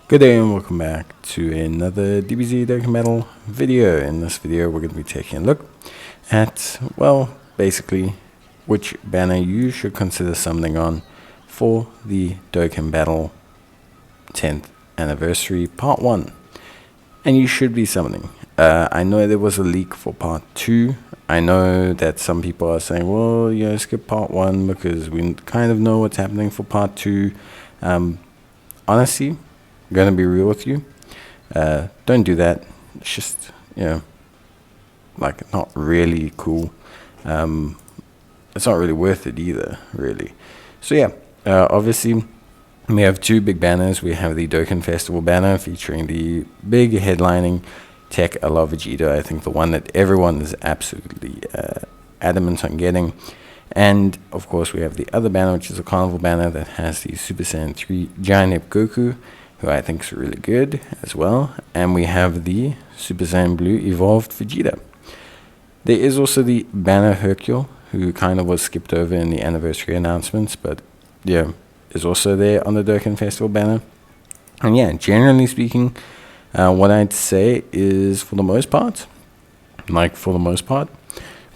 Good day and welcome back to another DBZ Dokkan video. In this video we're going to be taking a look at, well, basically which banner you should consider summoning on for the Dokkan Battle 10th Anniversary Part 1. And you should be summoning. I know there was a leak for Part 2. I know that some people are saying, well, skip Part 1 because we kind of know what's happening for Part 2. Honestly, I'm gonna be real with you. Don't do that. It's just, like not really cool. It's not really worth it either, really. So yeah, obviously we have two big banners. We have the Dokkan Festival banner featuring the big headlining Tech I Love Vegeta. I think the one that everyone is absolutely adamant on getting. And of course we have the other banner, which is a Carnival banner that has the Super Saiyan 3 Giant Ape Goku, who I think is really good as well. And we have the Super Saiyan Blue Evolved Vegeta. There is also the banner Hercule, who kind of was skipped over in the anniversary announcements, but yeah, is also there on the Dokkan Festival banner. And yeah, generally speaking, what I'd say is for the most part,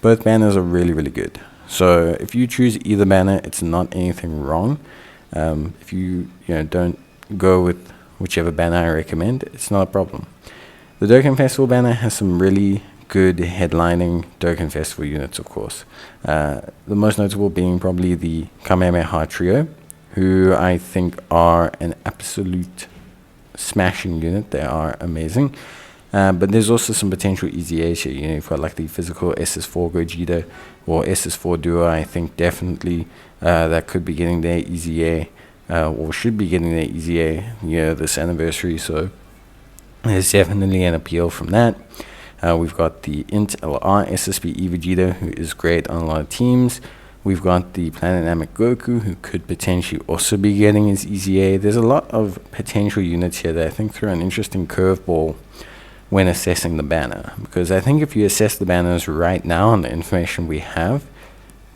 both banners are really, really good. So if you choose either banner, it's not anything wrong. If you don't go with whichever banner I recommend, it's not a problem. The Dokkan Festival banner has some really good headlining Dokkan Festival units, of course. The most notable being probably the Kamehameha Trio, who I think are an absolute smashing unit. They are amazing. But there's also some potential easy A's here. You've got like the physical SS4 Gogeta or SS4 Duo. I think definitely that could be getting their easy A, or should be getting their easy A, this anniversary. So there's definitely an appeal from that. We've got the Int LR SSBE Vegeta, who is great on a lot of teams. We've got the Planet Namek Goku, who could potentially also be getting his easy A. There's a lot of potential units here that I think throw an interesting curveball when assessing the banner, because I think if you assess the banners right now on the information we have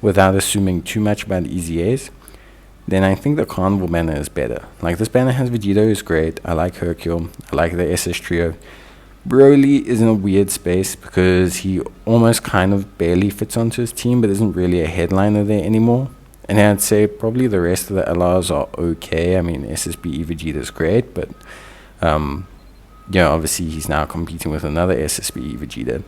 without assuming too much about easy A's, then I think the Carnival banner is better. Like, this banner has Vegeta, who's great. I like Hercule. I like the SS Trio. Broly is in a weird space because he almost kind of barely fits onto his team, but isn't really a headliner there anymore. And I'd say probably the rest of the LRs are okay. I mean, SSBE Vegeta is great, but obviously he's now competing with another SSBE Vegeta.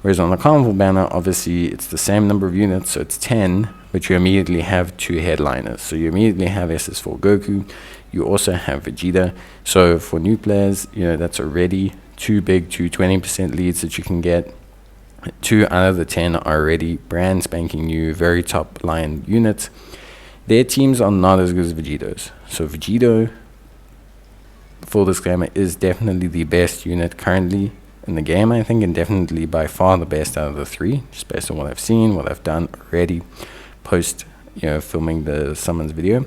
Whereas on the Carnival banner, obviously it's the same number of units, so it's 10, but you immediately have two headliners. So you immediately have SS4 Goku, you also have Vegeta. So for new players, that's already two 20% leads that you can get. 2 out of the 10 are already brand spanking new, very top line units. Their teams are not as good as Vegeto's. So Vegeta, full disclaimer, is definitely the best unit currently in the game, I think, and definitely by far the best out of the 3, just based on what I've seen, what I've done already post filming the summons video.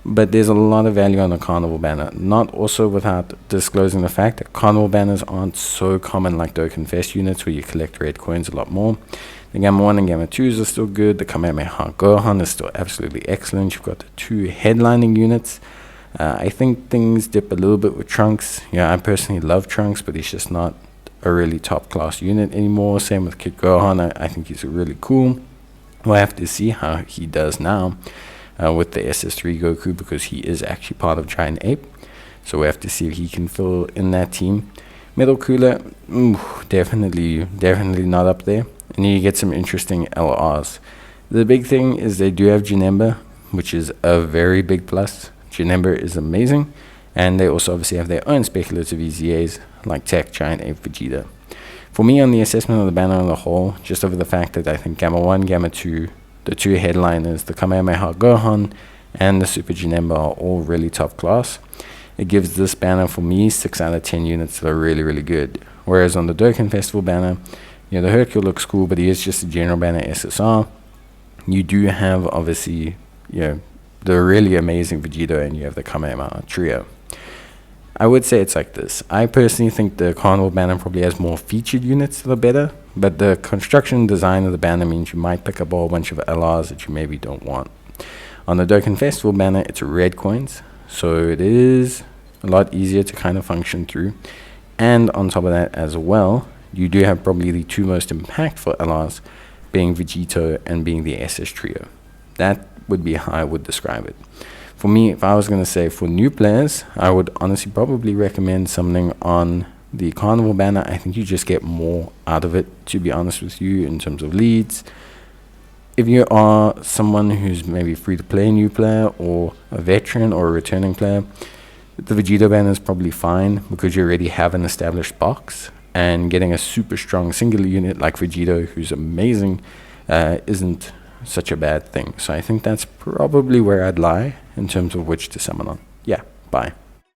But there's a lot of value on the Carnival banner, not also without disclosing the fact that Carnival banners aren't so common like Dokkan Fest units, where you collect red coins a lot more. The Gamma 1 and Gamma 2s are still good. The Kamehameha Gohan is still absolutely excellent. You've got the 2 headlining units. I think things dip a little bit with Trunks. I personally love Trunks, but he's just not a really top class unit anymore. Same with Kid Gohan. I think he's really cool. We'll have to see how he does now with the SS3 Goku, because he is actually part of Giant Ape. So we have to see if he can fill in that team. Metal Cooler, definitely not up there. And you get some interesting LRs. The big thing is they do have Janemba, which is a very big plus. Janemba is amazing, and they also obviously have their own speculative EZAs like Tech, Giant Ape, Vegeta. For me, on the assessment of the banner on the whole, just over the fact that I think Gamma 1, Gamma 2, the 2 headliners, the Kamehameha Gohan and the Super Janemba, are all really top class. It gives this banner, for me, 6 out of 10 units that are really, really good. Whereas on the Dokkan Festival banner, the Hercule looks cool, but he is just a general banner SSR. You do have, obviously, the really amazing Vegeta, and you have the Kamehameha Trio. I would say it's like this. I personally think the Carnival banner probably has more featured units that are better, but the construction design of the banner means you might pick up a whole bunch of LRs that you maybe don't want. On the Dokkan Festival banner, it's red coins, so it is a lot easier to kind of function through. And on top of that as well, you do have probably the two most impactful LRs, being Vegeta and being the SS Trio. That would be how I would describe it. For me, if I was going to say for new players, I would honestly probably recommend summoning on the Carnival banner. I think you just get more out of it, to be honest with you, in terms of leads. If you are someone who's maybe free to play new player, or a veteran or a returning player, the Vegeta banner is probably fine because you already have an established box, and getting a super strong singular unit like Vegeta, who's amazing, isn't such a bad thing. So I think that's probably where I'd lie in terms of which to summon on. Yeah, bye.